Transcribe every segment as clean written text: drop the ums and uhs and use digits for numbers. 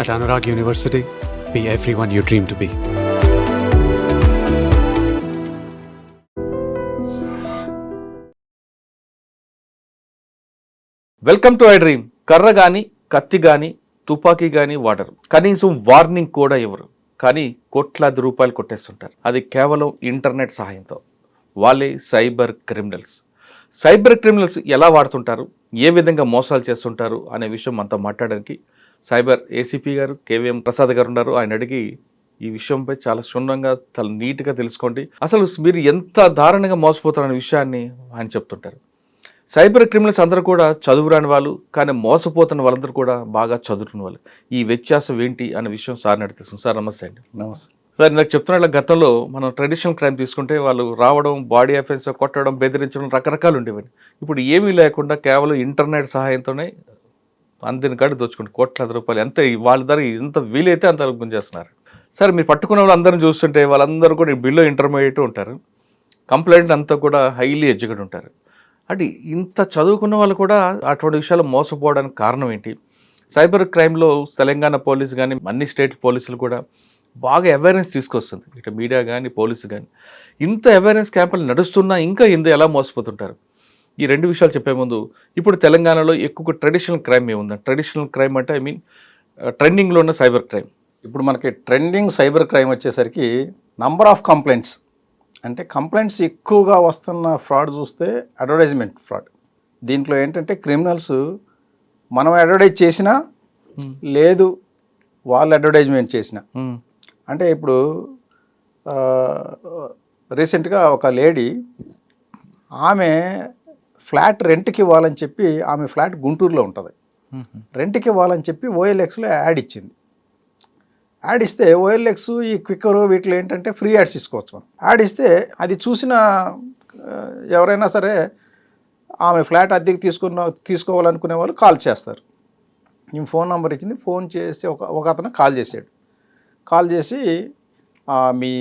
At Anurag University, be everyone you dream to be. Welcome to I dream. కర్ర కానీ కత్తి కానీ తుపాకీ కానీ వాడరు, కనీసం వార్నింగ్ కూడా ఇవ్వరు, కానీ కోట్లాది రూపాయలు కొట్టేస్తుంటారు. అది కేవలం ఇంటర్నెట్ సహాయంతో. వాళ్ళే సైబర్ క్రిమినల్స్. సైబర్ క్రిమినల్స్ ఎలా వాడుతుంటారు, ఏ విధంగా మోసాలు చేస్తుంటారు అనే విషయం మనతో మాట్లాడడానికి సైబర్ ఏసీపీ గారు కేవీఎం ప్రసాద్ గారు ఉన్నారు. ఆయన అడిగి ఈ విషయంపై చాలా క్షుణ్ణంగా చాలా నీట్గా తెలుసుకోండి. అసలు మీరు ఎంత దారుణంగా మోసపోతారనే విషయాన్ని ఆయన చెప్తుంటారు. సైబర్ క్రిమినల్స్ అందరూ కూడా చదువురాని వాళ్ళు, కానీ మోసపోతున్న వాళ్ళందరూ కూడా బాగా చదువుకున్న వాళ్ళు. ఈ వ్యత్యాసం ఏంటి అనే విషయం సార్ని అడుగుతాం. సార్ నమస్తే అండి. నమస్తే సార్, నాకు చెప్తున్న గతంలో మనం ట్రెడిషనల్ క్రైమ్ తీసుకుంటే వాళ్ళు రావడం, బాడీ అఫెన్స్, కొట్టడం, బెదిరించడం రకరకాలు ఉండేవని. ఇప్పుడు ఏమీ లేకుండా కేవలం ఇంటర్నెట్ సహాయంతోనే అందిన కాడి దోచుకుంటే కోట్లాది రూపాయలు ఎంత వాళ్ళ ధర ఎంత వీలైతే అంత గుంజేస్తున్నారు. సార్, మీరు పట్టుకున్న వాళ్ళు అందరిని చూస్తుంటే వాళ్ళందరూ కూడా బిలో ఇంటర్మీడియట్ ఉంటారు, కంప్లైంట్ అంతా కూడా హైలీ ఎడ్యుకేటెడ్ ఉంటారు. అంటే ఇంత చదువుకున్న వాళ్ళు కూడా అటువంటి విషయాలు మోసపోవడానికి కారణం ఏంటి? సైబర్ క్రైమ్లో తెలంగాణ పోలీసు కానీ అన్ని స్టేట్ పోలీసులు కూడా బాగా అవేర్నెస్ తీసుకొస్తుంది, ఇటు మీడియా కానీ పోలీసు కానీ. ఇంత అవేర్నెస్ క్యాంపులు నడుస్తున్నా ఇంకా ఎలా మోసపోతుంటారు? ఈ రెండు విషయాలు చెప్పే ముందు, ఇప్పుడు తెలంగాణలో ఎక్కువ ట్రెడిషనల్ క్రైమ్ ఏముంది? ట్రెడిషనల్ క్రైమ్ అంటే ఐ మీన్ ట్రెండింగ్లో ఉన్న సైబర్ క్రైమ్. ఇప్పుడు మనకి ట్రెండింగ్ సైబర్ క్రైమ్ వచ్చేసరికి నంబర్ ఆఫ్ కంప్లైంట్స్, అంటే కంప్లైంట్స్ ఎక్కువగా వస్తున్న ఫ్రాడ్ చూస్తే అడ్వర్టైజ్మెంట్ ఫ్రాడ్. దీంట్లో ఏంటంటే క్రిమినల్స్ మనం అడ్వర్టైజ్ చేసినా లేదు, వాళ్ళు అడ్వర్టైజ్మెంట్ చేసిన. అంటే ఇప్పుడు రీసెంట్గా ఒక లేడీ, ఆమె ఫ్లాట్ రెంట్కి ఇవ్వాలని చెప్పి, ఆమె ఫ్లాట్ గుంటూరులో ఉంటుంది, రెంట్కి ఇవ్వాలని చెప్పి ఓఎల్ఎక్స్లో యాడ్ ఇచ్చింది. యాడ్ ఇస్తే ఓఎల్ఎక్స్, ఈ క్విక్కర్ వీటిలో ఏంటంటే ఫ్రీ యాడ్స్ తీసుకోవచ్చు మనం. యాడ్ ఇస్తే అది చూసిన ఎవరైనా సరే ఆమె ఫ్లాట్ అద్దెకి తీసుకోవాలనుకునే వాళ్ళు కాల్ చేస్తారు. ఈ ఫోన్ నెంబర్ ఇచ్చింది, ఫోన్ చేసి ఒక అతను కాల్ చేశాడు. కాల్ చేసి మీ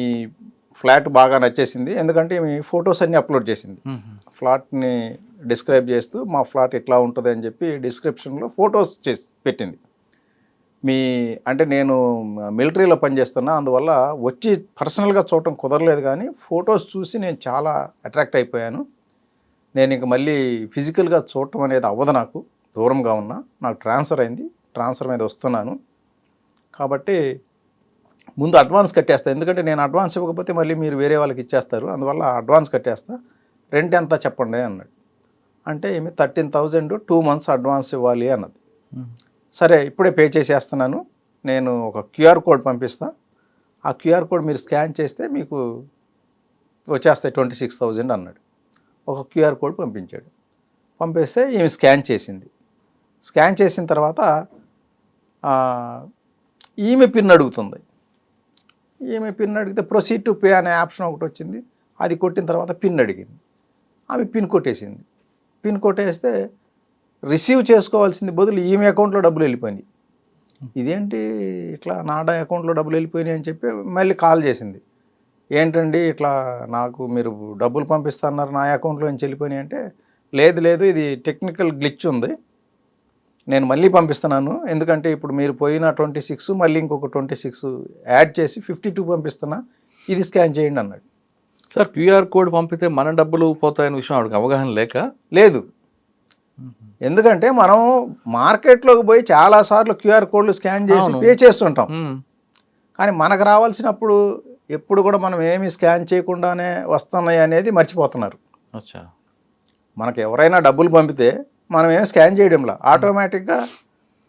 ఫ్లాట్ బాగా నచ్చేసింది, ఎందుకంటే మీ ఫొటోస్ అన్నీ అప్లోడ్ చేసింది. ఫ్లాట్ని డిస్క్రైబ్ చేస్తూ మా ఫ్లాట్ ఎట్లా ఉంటుంది అని చెప్పి డిస్క్రిప్షన్లో ఫొటోస్ చేసి పెట్టింది. అంటే నేను మిలిటరీలో పనిచేస్తున్నా, అందువల్ల వచ్చి పర్సనల్గా చూడటం కుదరలేదు, కానీ ఫొటోస్ చూసి నేను చాలా అట్రాక్ట్ అయిపోయాను. నేను ఇంక మళ్ళీ ఫిజికల్గా చూడటం అనేది అవ్వదు, నాకు దూరంగా ఉన్నా, నాకు ట్రాన్స్ఫర్ అయింది, ట్రాన్స్ఫర్ మీద వస్తున్నాను, కాబట్టి ముందు అడ్వాన్స్ కట్టేస్తా, ఎందుకంటే నేను అడ్వాన్స్ ఇవ్వకపోతే మళ్ళీ మీరు వేరే వాళ్ళకి ఇచ్చేస్తారు, అందువల్ల అడ్వాన్స్ కట్టేస్తా, రెంట్ ఎంత చెప్పండి అన్నాడు. అంటే ఏమి 13,000 2 months అడ్వాన్స్ ఇవ్వాలి అన్నది. సరే, ఇప్పుడే పే చేసేస్తున్నాను, నేను ఒక క్యూఆర్ కోడ్ పంపిస్తా, ఆ క్యూఆర్ కోడ్ మీరు స్కాన్ చేస్తే మీకు వచ్చేస్తాయి 26,000 అన్నాడు. ఒక క్యూఆర్ కోడ్ పంపించాడు. పంపిస్తే ఈమె స్కాన్ చేసింది. స్కాన్ చేసిన తర్వాత ఈమె పిన్ అడుగుతుంది. ఈమె పిన్ అడిగితే ప్రొసీడ్ టు పే అనే ఆప్షన్ ఒకటి వచ్చింది, అది కొట్టిన తర్వాత పిన్ అడిగింది. ఆమె పిన్ కొట్టేసింది. పిన్ కొట్టేస్తే రిసీవ్ చేసుకోవాల్సింది బదులు ఈమె అకౌంట్లో డబ్బులు వెళ్ళిపోయినాయి. ఇదేంటి ఇట్లా నా అకౌంట్లో డబ్బులు వెళ్ళిపోయినాయి అని చెప్పి మళ్ళీ కాల్ చేసింది. ఏంటండి ఇట్లా నాకు మీరు డబ్బులు పంపిస్తున్నారు, నా అకౌంట్లో నుంచి వెళ్ళిపోయినాయి అంటే, లేదు ఇది టెక్నికల్ గ్లిచ్ ఉంది, నేను మళ్ళీ పంపిస్తున్నాను, ఎందుకంటే ఇప్పుడు మీరు పోయిన 26 మళ్ళీ ఇంకొక 26 యాడ్ చేసి 52 పంపిస్తున్నా, ఇది స్కాన్ చేయండి అన్నాడు. సార్, క్యూఆర్ కోడ్ పంపితే మన డబ్బులు పోతాయనే విషయం ఆవిడకి అవగాహన లేదు. ఎందుకంటే మనం మార్కెట్లోకి పోయి చాలాసార్లు క్యూఆర్ కోడ్లు స్కాన్ చేసి పే చేస్తుంటాం, కానీ మనకు రావాల్సినప్పుడు ఎప్పుడు కూడా మనం ఏమి స్కాన్ చేయకుండానే వస్తున్నాయి అనేది మర్చిపోతున్నారు. మనకు ఎవరైనా డబ్బులు పంపితే మనం ఏమి స్కాన్ చేయడంలా, ఆటోమేటిక్గా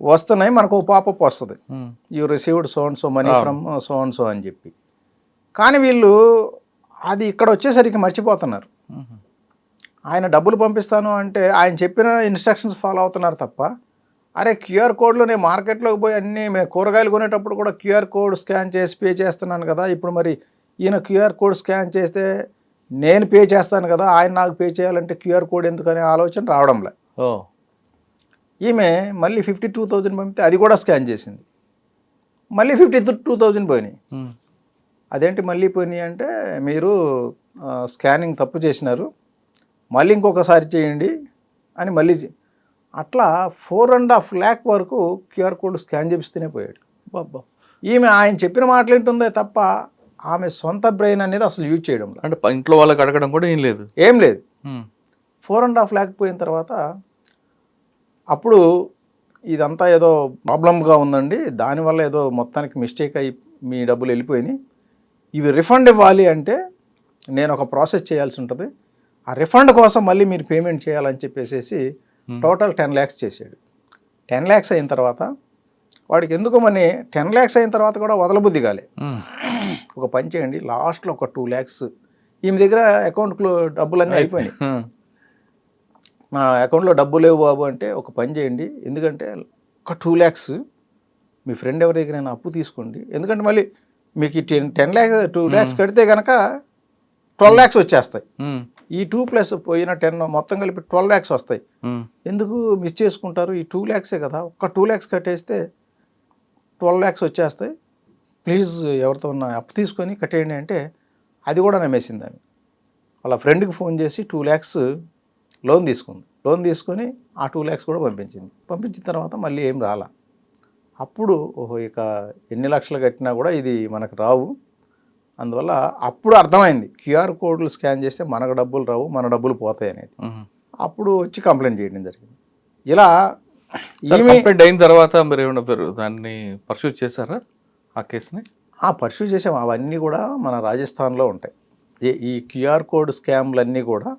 వస్తున్నాయి, మనకు ఓ పాపప్ వస్తుంది, you received so and so money from so and so అని చెప్పి. కానీ వీళ్ళు అది ఇక్కడ వచ్చేసరికి మర్చిపోతున్నారు. ఆయన డబ్బులు పంపిస్తాను అంటే ఆయన చెప్పిన ఇన్స్ట్రక్షన్స్ ఫాలో అవుతున్నారు తప్ప, అరే క్యూఆర్ కోడ్లో నేను మార్కెట్లోకి పోయి అన్నీ మేము కూరగాయలు కొనేటప్పుడు కూడా క్యూఆర్ కోడ్ స్కాన్ చేసి పే చేస్తున్నాను కదా, ఇప్పుడు మరి ఈయన క్యూఆర్ కోడ్ స్కాన్ చేస్తే నేను పే చేస్తాను కదా, ఆయన నాకు పే చేయాలంటే క్యూఆర్ కోడ్ ఎందుకనే ఆలోచన రావడంలే. ఈమె మళ్ళీ 52,000 పంపితే అది కూడా స్కాన్ చేసింది, మళ్ళీ 52,000 పోయినాయి. అదేంటి మళ్ళీ పోయినాయి అంటే, మీరు స్కానింగ్ తప్పు చేసినారు, మళ్ళీ ఇంకొకసారి చేయండి అని మళ్ళీ అట్లా 4.5 lakh వరకు క్యూఆర్ కోడ్ స్కాన్ చేపిస్తూనే పోయాడు. బాబా. ఈమె ఆయన చెప్పిన మాటలు వింటుందే తప్ప ఆమె సొంత బ్రెయిన్ అనేది అసలు యూజ్ చేయడం లేదు. అంటే ఇంట్లో వాళ్ళకి అడగడం కూడా ఏం లేదు. ఏం లేదు. ఉమ్. 4.5 lakh పోయిన తర్వాత అప్పుడు ఇదంతా ఏదో ప్రాబ్లంగా ఉందండి, దానివల్ల ఏదో మొత్తానికి మిస్టేక్ అయ్యి మీ డబ్బులు వెళ్ళిపోయినాయి, ఇవి రిఫండ్ ఇవ్వాలి అంటే నేను ఒక ప్రాసెస్ చేయాల్సి ఉంటుంది, ఆ రిఫండ్ కోసం మళ్ళీ మీరు పేమెంట్ చేయాలని చెప్పేసి టోటల్ 10 lakhs చేసాడు. 10 lakhs అయిన తర్వాత వాడికి ఎందుకో మరి 10 lakhs అయిన తర్వాత కూడా వదలబుద్ధి కాలే. ఉమ్. ఒక పని చేయండి, లాస్ట్లో ఒక 2 lakhs ఈమె దగ్గర అకౌంట్లో డబ్బులన్నీ అయిపోయినాయి, ఉమ్. మా అకౌంట్లో డబ్బు లేవు బాబు అంటే, ఒక పని చేయండి, ఎందుకంటే ఒక 2 lakhs మీ ఫ్రెండ్ ఎవరి దగ్గరైనా అప్పు తీసుకోండి, ఎందుకంటే మళ్ళీ మీకు ఈ 10 lakhs 2 lakhs కడితే కనుక 12 lakhs వచ్చేస్తాయి, ఉమ్. ఈ 2 ప్లస్ పోయిన 10 మొత్తం కలిపి 12 lakhs వస్తాయి, ఉమ్. ఎందుకు మిస్ చేసుకుంటారు, ఈ 2 lakhsే కదా, ఒక్క 2 lakhs కట్టేస్తే 12 lakhs వచ్చేస్తాయి, ప్లీజ్ ఎవరితో ఉన్న అప్పు తీసుకొని కట్టేయండి అంటే, అది కూడా నమ్మేసింది ఆమె. వాళ్ళ ఫ్రెండ్కి ఫోన్ చేసి 2 lakhs లోన్ తీసుకుంది, లోన్ తీసుకొని ఆ 2 lakhs కూడా పంపించింది. పంపించిన తర్వాత మళ్ళీ ఏం రాలా. అప్పుడు ఓహో ఇక ఎన్ని లక్షలు కట్టినా కూడా ఇది మనకు రావు, అందువల్ల అప్పుడు అర్థమైంది క్యూఆర్ కోడ్లు స్కాన్ చేస్తే మనకు డబ్బులు రావు, మన డబ్బులు పోతాయి అనేది. ఉమ్. అప్పుడు వచ్చి కంప్లైంట్ చేయడం జరిగింది. ఇలా సార్, ఈమె కంప్లైంట్ అయిన తర్వాత మీరు ఏమన్నా దాన్ని పర్సూ చేశారా ఆ కేసుని? పర్సూ చేసాం, అవన్నీ కూడా మన రాజస్థాన్లో ఉంటాయి. ఈ క్యూఆర్ కోడ్ స్కామ్లన్నీ కూడా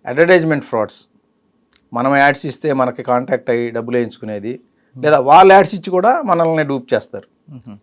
అడ్వర్టైజ్మెంట్ ఫ్రాడ్స్. మనం యాడ్స్ ఇస్తే మనకి కాంటాక్ట్ అయ్యి డబ్బులు వేయించుకునేది, లేదా వాళ్ళు యాడ్స్ ఇచ్చి కూడా మనల్ని డూప్ చేస్తారు. ఉహు.